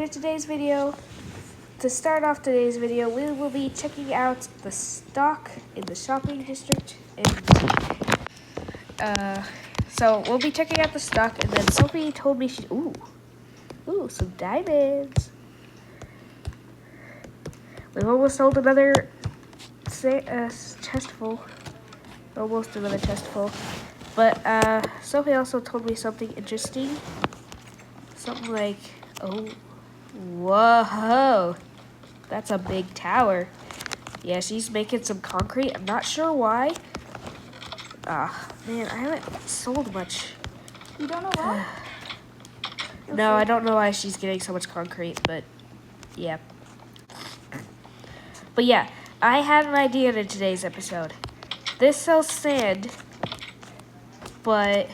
in today's video, to start off today's video, we will be checking out the stock in the shopping district. So we'll be checking out the stock, and then Sophie told me ooh, some diamonds. We've almost sold another chest full. Almost another chest full. But Sophie also told me something interesting. Something like, oh, whoa, that's a big tower. Yeah, she's making some concrete. I'm not sure why. Man, I haven't sold much. You don't know why? No, I don't know why she's getting so much concrete, but yeah. But yeah, I had an idea in today's episode. This sells sand, but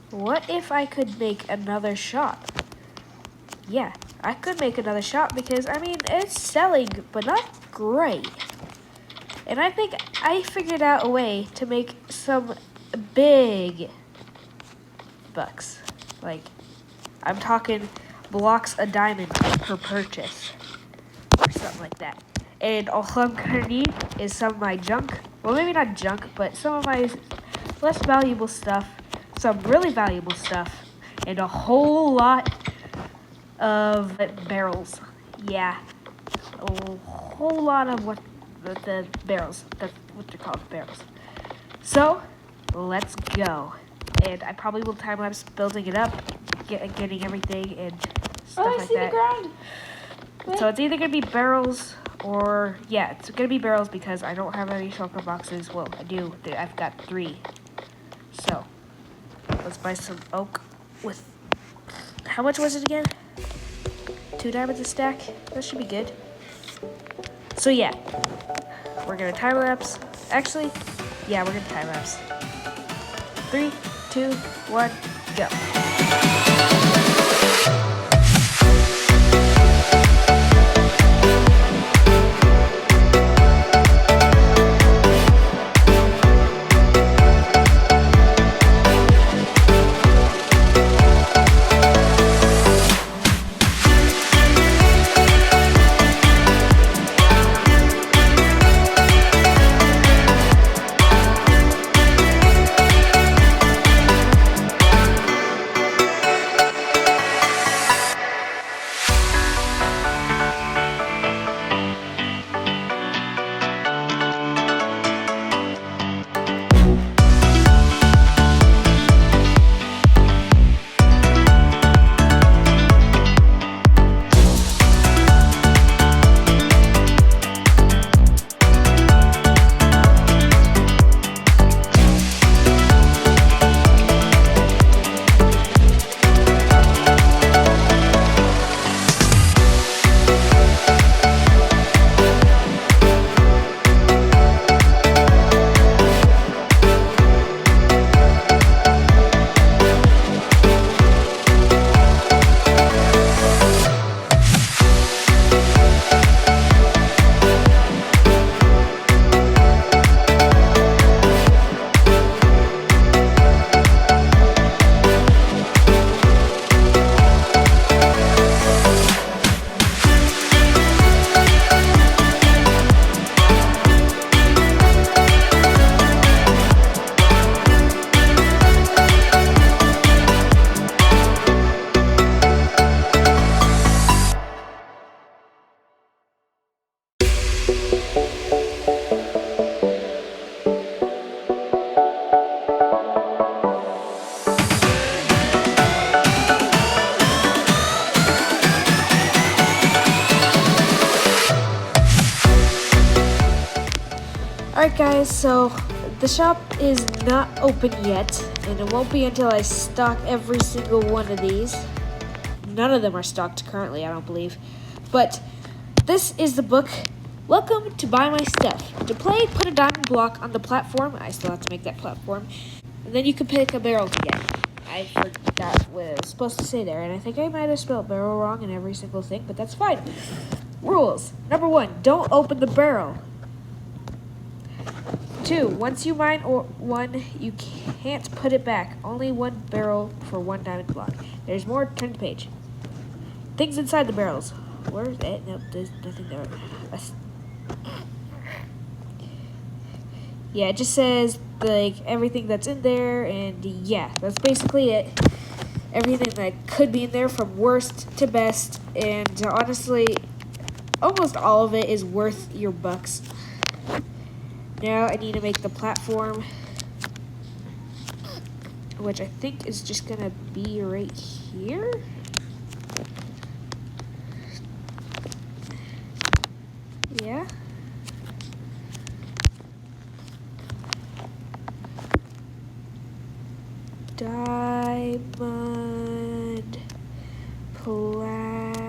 what if I could make another shop? Yeah, I could make another shop because, I mean, it's selling, but not great. And I think I figured out a way to make some big bucks. Like, I'm talking blocks a diamond per purchase or something like that. And all I'm gonna need is some of my junk. Well, maybe not junk, but some of my less valuable stuff, some really valuable stuff, and a whole lot of barrels. Yeah, a whole lot of the barrels. That's what they're called, barrels. So, let's go. And I probably will time-lapse building it up, getting everything and stuff like that. Oh, I see the ground. Wait. So it's either going to be barrels or, yeah, it's going to be barrels because I don't have any shulker boxes. Well, I do. I've got 3. So, let's buy some oak with, how much was it again? 2 diamonds a stack? That should be good. So yeah, we're going to time-lapse. Actually, yeah, we're going to time-lapse. 3, 2, 1, go. Alright guys, so the shop is not open yet, and it won't be until I stock every single one of these. None of them are stocked currently, I don't believe. But this is the book. Welcome to Buy My Stuff. To play, put a diamond block on the platform. I still have to make that platform. And then you can pick a barrel to get. I forgot what I was supposed to say there, and I think I might have spelled barrel wrong in every single thing, but that's fine. Rules. Number 1, don't open the barrel. 2, once you mine one, you can't put it back. Only 1 barrel for 1 diamond block. There's more. Turn the page. things inside the barrels. Where is it? Nope, there's nothing there. Yeah, it just says like everything that's in there, and yeah, that's basically it. Everything that could be in there from worst to best, and honestly, almost all of it is worth your bucks. Now I need to make the platform, which I think is just gonna be right here. Yeah. Diamond platform.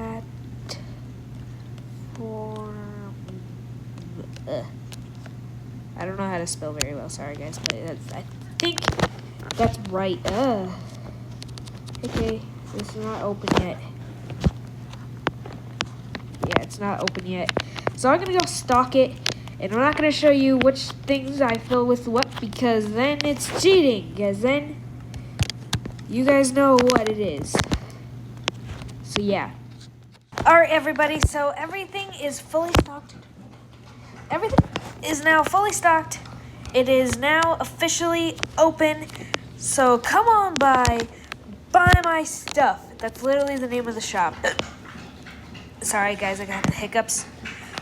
I don't know how to spell very well. Sorry, guys, but I think that's right. Okay, this is not open yet. Yeah, it's not open yet. So I'm gonna go stock it, and I'm not gonna show you which things I fill with what because then it's cheating. Because then you guys know what it is. So yeah. All right, everybody. So everything is fully stocked. Everything is now fully stocked. It is now officially open. So come on by, buy my stuff. That's literally the name of the shop. Sorry, guys, I got the hiccups.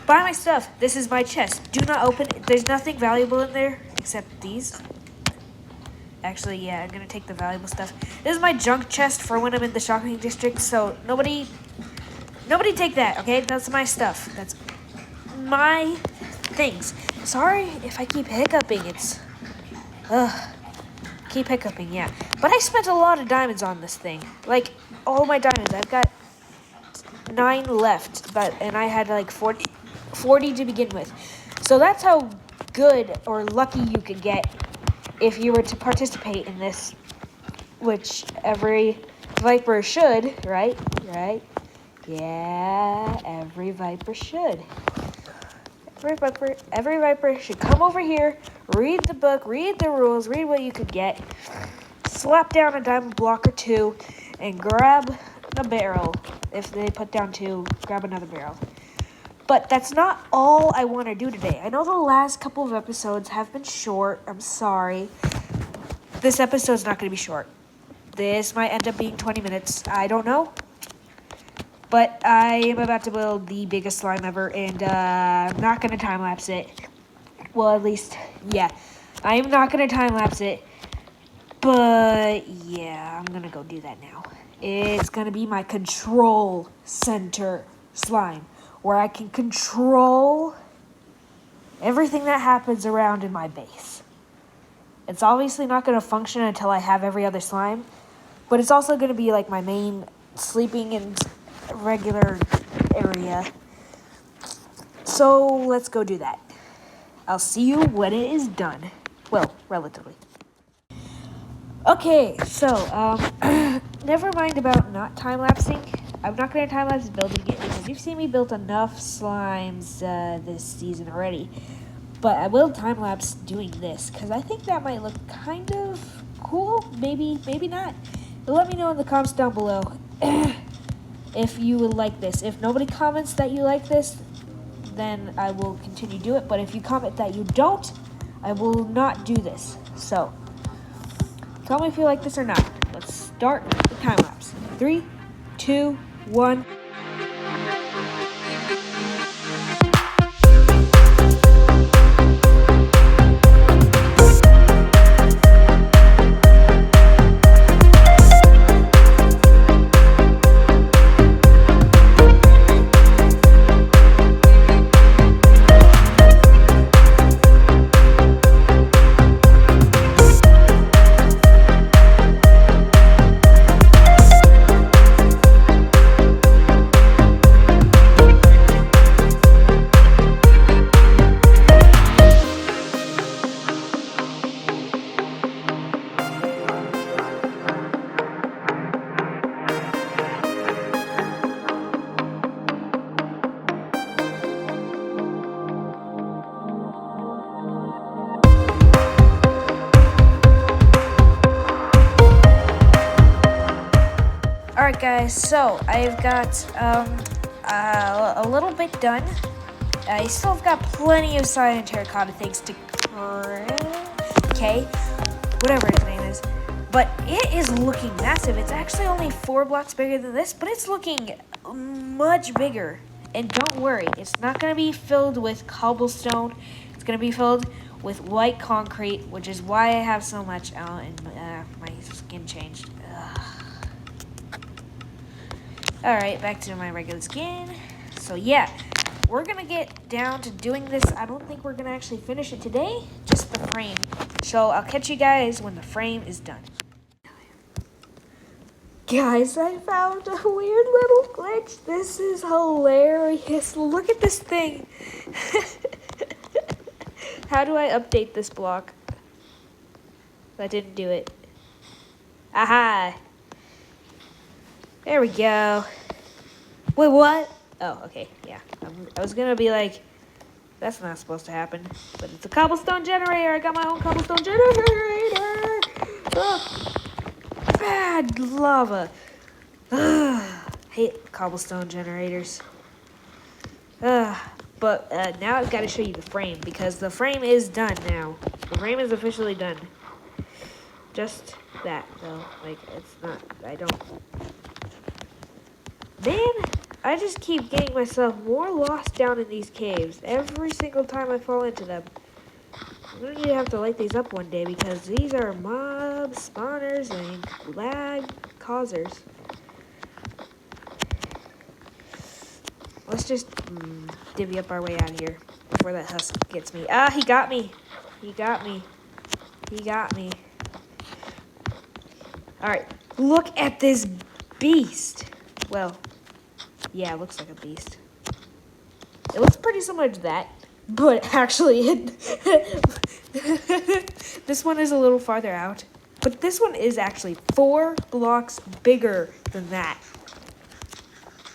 Buy my stuff. This is my chest. Do not open it. There's nothing valuable in there except these. Actually, yeah, I'm gonna take the valuable stuff. This is my junk chest for when I'm in the shopping district. So nobody take that. Okay, that's my stuff. That's my things. Sorry if I keep hiccuping. It's keep hiccuping. Yeah, but I spent a lot of diamonds on this thing. Like all my diamonds. I've got 9 left, and I had like 40 to begin with. So that's how good or lucky you could get if you were to participate in this, which every Viper should, right? Right? Yeah, every Viper should. Every Viper should come over here, read the book, read the rules, read what you could get, slap down a diamond block or 2, and grab the barrel. If they put down 2, grab another barrel. But that's not all I want to do today. I know the last couple of episodes have been short. I'm sorry. This episode's not going to be short. This might end up being 20 minutes. I don't know. But I am about to build the biggest slime ever, and I'm not going to time-lapse it. Well, at least, yeah. I am not going to time-lapse it. But, yeah, I'm going to go do that now. It's going to be my control center slime, where I can control everything that happens around in my base. It's obviously not going to function until I have every other slime, but it's also going to be like my main sleeping and regular area. So let's go do that. I'll see you when it is done. Well, relatively. Okay, so, never mind about not time-lapsing. I'm not going to time-lapse building it because you've seen me build enough slimes this season already. But I will time-lapse doing this because I think that might look kind of cool. Maybe not. But let me know in the comments down below if you would like this. If nobody comments that you like this, then I will continue to do it. But if you comment that you don't, I will not do this. So, tell me if you like this or not. Let's start the time-lapse. 3, 2, 1. Alright guys, so I've got a little bit done. I still have got plenty of cyan terracotta things to K, whatever his name is. But it is looking massive. It's actually only 4 blocks bigger than this, but it's looking much bigger. And don't worry, it's not going to be filled with cobblestone. It's going to be filled with white concrete, which is why I have so much. Oh, and my skin changed. Alright, back to my regular skin. So yeah, we're going to get down to doing this. I don't think we're going to actually finish it today, just the frame. So I'll catch you guys when the frame is done. Guys, I found a weird little glitch. This is hilarious. Look at this thing. How do I update this block? I didn't do it. Aha! There we go. Wait, what? Oh, okay, yeah. I was gonna be like, that's not supposed to happen. But it's a cobblestone generator. I got my own cobblestone generator. Oh, bad lava. Hate cobblestone generators. But now I've got to show you the frame, because the frame is done now. The frame is officially done. Just that, though. Like, it's not, I don't... Man, I just keep getting myself more lost down in these caves every single time I fall into them. I'm going to have to light these up one day, because these are mob spawners and lag causers. Let's just divvy up our way out of here before that husk gets me. Ah, he got me. He got me. He got me. Alright, look at this beast. Well, yeah, it looks like a beast. It looks pretty similar to that, but actually, this one is a little farther out. But this one is actually 4 blocks bigger than that.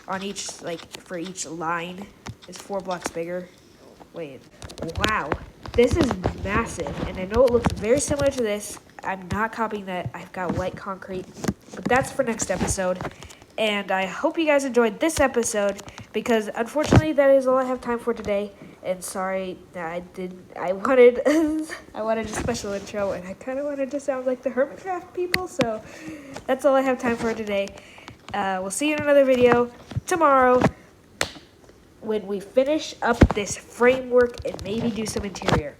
On each, like, for each line, it's 4 blocks bigger. Wait, wow. This is massive, and I know it looks very similar to this. I'm not copying that. I've got white concrete, but that's for next episode. And I hope you guys enjoyed this episode, because unfortunately that is all I have time for today. And sorry that I wanted a special intro, and I kind of wanted to sound like the Hermitcraft people, so that's all I have time for today. We'll see you in another video tomorrow when we finish up this framework and maybe do some interior.